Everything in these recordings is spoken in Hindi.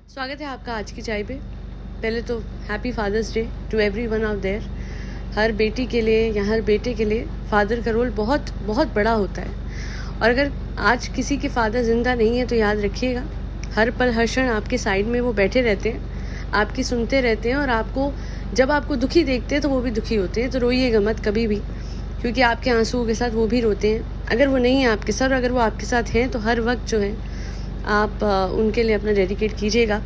स्वागत है आपका आज की चाय पे। पहले तो happy father's day to everyone out there. हर बेटी के लिए या हर बेटे के लिए फादर का रोल बहुत बहुत बड़ा होता है। और अगर आज किसी के फादर ज़िंदा नहीं है तो याद रखिएगा, हर पल हर क्षण आपके साइड में वो बैठे रहते हैं, आपकी सुनते रहते हैं और आपको जब आपको दुखी देखते हैं तो वो भी दुखी होते हैं। तो रोइएगा मत कभी भी, क्योंकि आपके आंसुओं के साथ वो भी रोते हैं। अगर वो नहीं है आपके साथ और अगर वो आपके साथ हैं तो हर वक्त जो है आप उनके लिए अपना डेडिकेट कीजिएगा।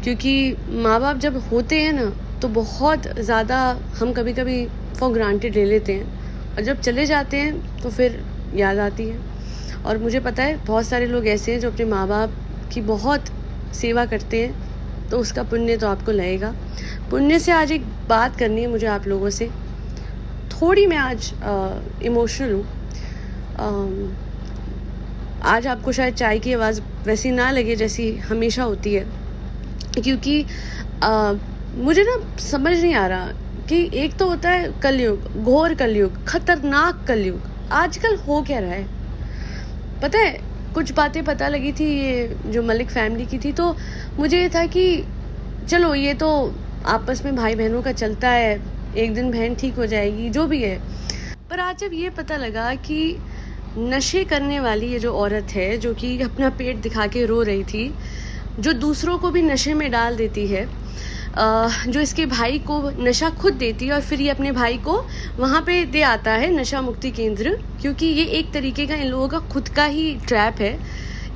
क्योंकि माँ बाप जब होते हैं ना तो बहुत ज़्यादा हम कभी कभी फॉर ग्रांटेड ले लेते हैं और जब चले जाते हैं तो फिर याद आती है। और मुझे पता है बहुत सारे लोग ऐसे हैं जो अपने माँ बाप की बहुत सेवा करते हैं, तो उसका पुण्य तो आपको लगेगा। पुण्य से आज एक बात करनी है मुझे आप लोगों से। थोड़ी मैं आज इमोशनल हूँ। आज आपको शायद चाय की आवाज़ वैसी ना लगे जैसी हमेशा होती है, क्योंकि मुझे ना समझ नहीं आ रहा कि एक तो होता है कलयुग, घोर कलयुग, खतरनाक कलयुग, आजकल हो क्या रहा है। पता है, कुछ बातें पता लगी थी ये जो मलिक फैमिली की थी, तो मुझे ये था कि चलो ये तो आपस में भाई बहनों का चलता है, एक दिन बहन ठीक हो जाएगी, जो भी है। पर आज जब ये पता लगा कि नशे करने वाली ये जो औरत है, जो कि अपना पेट दिखा के रो रही थी, जो दूसरों को भी नशे में डाल देती है, जो इसके भाई को नशा खुद देती है और फिर ये अपने भाई को वहाँ पे दे आता है नशा मुक्ति केंद्र, क्योंकि ये एक तरीके का इन लोगों का खुद का ही ट्रैप है।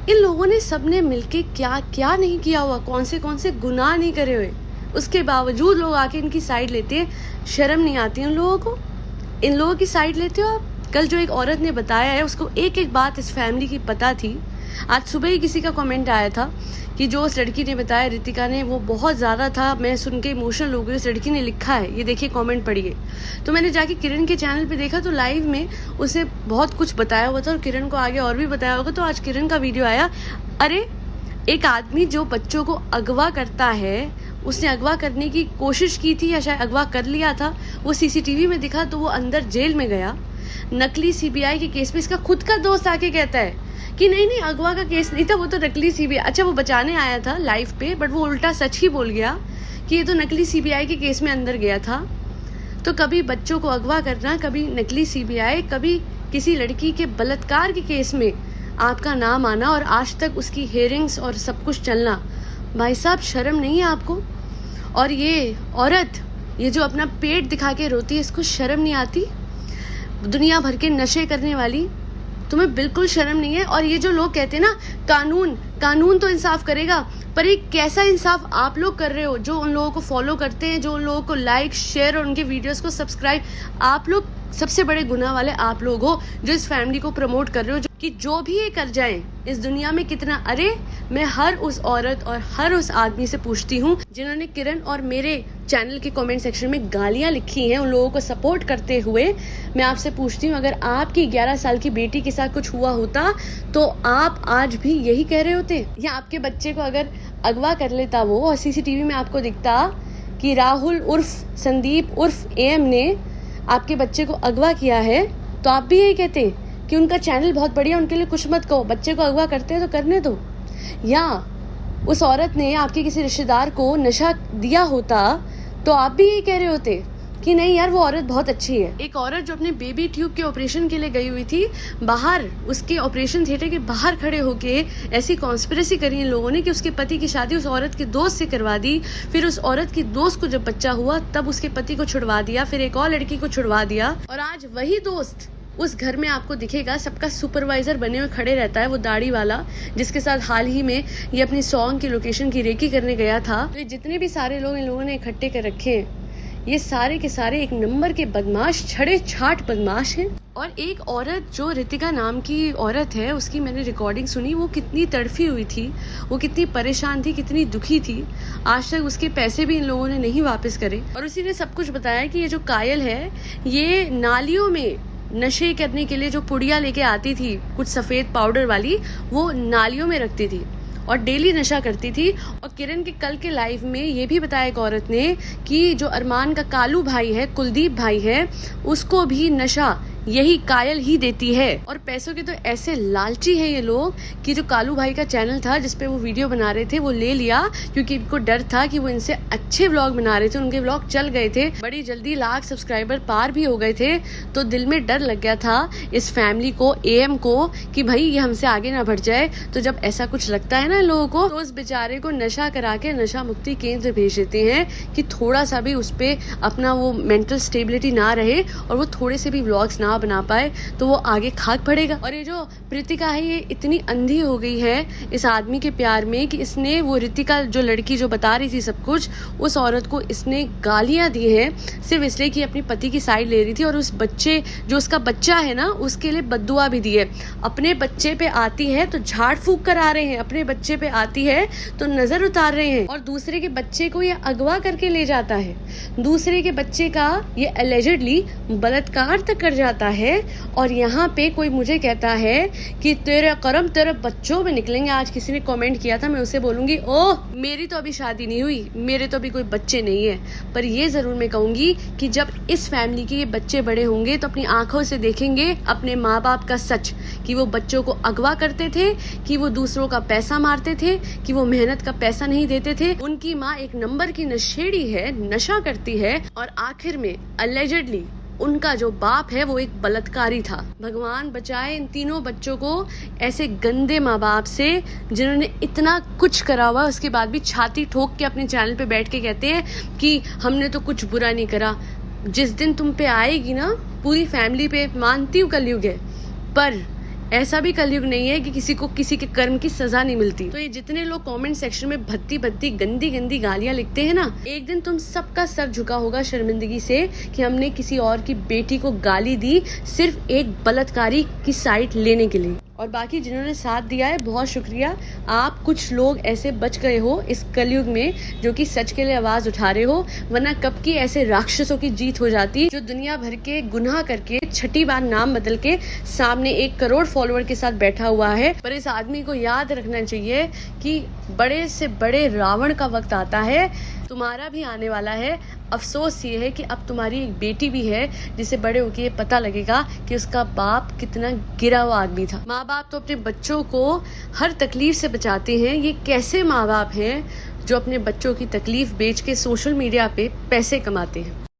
इन लोगों ने सबने मिलके क्या क्या नहीं किया हुआ, कौन से गुनाह नहीं करे हुए, उसके बावजूद लोग आके इनकी साइड लेते हैं। शर्म नहीं आती उन लोगों को? इन लोगों की साइड लेते हो आप। कल जो एक औरत ने बताया है उसको एक एक बात इस फैमिली की पता थी। आज सुबह ही किसी का कमेंट आया था कि जो उस लड़की ने बताया, रितिका ने, वो बहुत ज़्यादा था, मैं सुन के इमोशनल हो गई। उस लड़की ने लिखा है, ये देखिए कमेंट पढ़िए। तो मैंने जाके किरण के चैनल पे देखा तो लाइव में उसने बहुत कुछ बताया हुआ था और किरण को आगे और भी बताया होगा। तो आज किरण का वीडियो आया। अरे एक आदमी जो बच्चों को अगवा करता है, उसने अगवा करने की कोशिश की थी या शायद अगवा कर लिया था, वो सीसीटीवी में दिखा तो वो अंदर जेल में गया। नकली सीबीआई के केस में इसका खुद का दोस्त आके कहता है कि नहीं अगवा का केस नहीं था, वो तो नकली सीबीआई, अच्छा वो बचाने आया था लाइव पे, बट वो उल्टा सच ही बोल गया कि ये तो नकली सीबीआई के केस में अंदर गया था। तो कभी बच्चों को अगवा करना, कभी नकली सीबीआई, कभी किसी लड़की के बलात्कार के केस में आपका नाम आना और आज तक उसकी हेयरिंग्स और सब कुछ चलना। भाई साहब, शर्म नहीं है आपको? और ये औरत, ये जो अपना पेट दिखा के रोती है, इसको शर्म नहीं आती? दुनिया भर के नशे करने वाली, तुम्हें बिल्कुल शर्म नहीं है? और ये जो लोग कहते हैं ना कानून तो इंसाफ करेगा, पर ये कैसा इंसाफ आप लोग कर रहे हो जो उन लोगों को फॉलो करते हैं, जो उन लोगों को लाइक शेयर और उनके वीडियोस को सब्सक्राइब, आप लोग सबसे बड़े गुनाह वाले आप लोग हो जो इस फैमिली को प्रमोट कर रहे हो कि जो भी ये कर जाए इस दुनिया में कितना। अरे मैं हर उस औरत और हर उस आदमी से पूछती हूँ जिन्होंने किरण और मेरे चैनल के कमेंट सेक्शन में गालियां लिखी हैं, उन लोगों को सपोर्ट करते हुए मैं आपसे पूछती हूँ, अगर आपकी 11 साल की बेटी के साथ कुछ हुआ होता तो आप आज भी यही कह रहे होते? या आपके बच्चे को अगर अगवा कर लेता वो और सीसीटीवी में आपको दिखता कि राहुल उर्फ संदीप उर्फ एम ने आपके बच्चे को अगवा किया है, तो आप भी यही कहते कि उनका चैनल बहुत बढ़िया, उनके लिए कुछ मत कहो, बच्चे को अगवा करते हैं तो करने दो। या उस औरत ने आपके किसी रिश्तेदार को नशा दिया होता तो आप भी यही कह रहे होते कि नहीं यार वो औरत बहुत अच्छी है। एक औरत जो अपने बेबी ट्यूब के ऑपरेशन के लिए गई हुई थी, बाहर उसके ऑपरेशन थिएटर के बाहर खड़े होके ऐसी कॉन्स्पिरेसी करी इन लोगों ने कि उसके पति की शादी उस औरत के दोस्त से करवा दी। फिर उस औरत की दोस्त को जब बच्चा हुआ तब उसके पति को छुड़वा दिया, फिर एक और लड़की को छुड़वा दिया। और आज वही दोस्त उस घर में आपको दिखेगा, सबका सुपरवाइजर बने हुए खड़े रहता है, वो दाढ़ी वाला जिसके साथ हाल ही में ये अपनी सॉन्ग की लोकेशन की रेकी करने गया था। तो जितने भी सारे लोग इन लोगों ने इकट्ठे कर रखे हैं, ये सारे के सारे एक नंबर के बदमाश, छड़े छाट बदमाश हैं। और एक औरत जो रितिका नाम की औरत है, उसकी मैंने रिकॉर्डिंग सुनी, वो कितनी तड़फी हुई थी, वो कितनी परेशान थी, कितनी दुखी थी। आज तक उसके पैसे भी इन लोगों ने नहीं वापस करे। और उसी ने सब कुछ बताया कि ये जो कायल है, ये नालियों में नशे करने के लिए जो पुड़िया लेके आती थी, कुछ सफेद पाउडर वाली, वो नालियों में रखती थी और डेली नशा करती थी। और किरण के कल के लाइव में ये भी बताया एक औरत ने कि जो अरमान का कालू भाई है, कुलदीप भाई है, उसको भी नशा यही कायल ही देती है। और पैसों के तो ऐसे लालची है ये लोग कि जो कालू भाई का चैनल था जिसपे वो वीडियो बना रहे थे वो ले लिया, क्योंकि इनको डर था कि वो इनसे अच्छे व्लॉग बना रहे थे, उनके व्लॉग चल गए थे, बड़ी जल्दी लाख सब्सक्राइबर पार भी हो गए थे। तो दिल में डर लग गया था इस फैमिली को, एएम को, कि भाई ये हमसे आगे ना बढ़ जाए। तो जब ऐसा कुछ लगता है ना लोगों को, तो उस बेचारे को नशा करा के नशा मुक्ति केंद्र भेज देते हैं कि थोड़ा सा भी उस पे अपना वो मेंटल स्टेबिलिटी ना रहे और वो थोड़े से भी व्लॉग्स ना बना पाए, तो वो आगे खाक पड़ेगा। और ये जो प्रीतिका है ये इतनी अंधी हो गई है इस आदमी के प्यार में कि इसने वो रितिका जो लड़की जो बता रही थी सब कुछ, उस औरत को इसने गालियां दी हैं सिर्फ इसलिए कि अपनी पति की साइड ले रही थी। और उस बच्चे जो उसका बच्चा है ना उसके लिए बद्दुआ भी दी है। अपने बच्चे पे आती है तो झाड़ फूक करा रहे हैं, अपने बच्चे पे आती है तो नजर उतार रहे हैं, और दूसरे के बच्चे को ये अगवा करके ले जाता है, दूसरे के बच्चे का ये एलिजिडली बलात्कार तक कर जाता है। और यहाँ पे कोई मुझे कहता है कि तेरे कर्म तेरे बच्चों में निकलेंगे। आज किसी ने कमेंट किया था, मैं उसे बोलूंगी ओह मेरी तो अभी शादी नहीं हुई, मेरे तो अभी कोई बच्चे नहीं है, पर ये जरूर मैं कहूंगी कि जब इस फैमिली के ये बच्चे बड़े होंगे तो अपनी आंखों से देखेंगे अपने माँ बाप का सच, कि वो बच्चों को अगवा करते थे, कि वो दूसरों का पैसा मारते थे, कि वो मेहनत का पैसा नहीं देते थे। उनकी माँ एक नंबर की नशेड़ी है, नशा करती है, और आखिर में अलेजिडली उनका जो बाप है वो एक बलात्कारी था। भगवान बचाए इन तीनों बच्चों को ऐसे गंदे माँ बाप से, जिन्होंने इतना कुछ करा हुआ उसके बाद भी छाती ठोक के अपने चैनल पे बैठ के कहते हैं कि हमने तो कुछ बुरा नहीं करा। जिस दिन तुम पे आएगी ना पूरी फैमिली पे, मानती हूँ कलयुग है, पर ऐसा भी कलयुग नहीं है कि किसी को किसी के कर्म की सजा नहीं मिलती। तो ये जितने लोग कमेंट सेक्शन में भद्दी भद्दी गंदी गंदी गालियां लिखते हैं ना, एक दिन तुम सबका सर झुका होगा शर्मिंदगी से कि हमने किसी और की बेटी को गाली दी सिर्फ एक बलात्कारी की साइड लेने के लिए। और बाकी जिन्होंने साथ दिया है बहुत शुक्रिया। आप कुछ लोग ऐसे बच गए हो इस कलयुग में जो कि सच के लिए आवाज उठा रहे हो, वरना कब की ऐसे राक्षसों की जीत हो जाती जो दुनिया भर के गुनाह करके छठी बार नाम बदल के सामने 1 करोड़ फॉलोअर के साथ बैठा हुआ है। पर इस आदमी को याद रखना चाहिए कि बड़े से बड़े रावण का वक्त आता है, तुम्हारा भी आने वाला है। अफसोस ये है कि अब तुम्हारी एक बेटी भी है जिसे बड़े होके ये पता लगेगा कि उसका बाप कितना गिरा हुआ आदमी था। माँ बाप तो अपने बच्चों को हर तकलीफ से बचाते हैं, ये कैसे माँ बाप हैं जो अपने बच्चों की तकलीफ बेच के सोशल मीडिया पे पैसे कमाते हैं।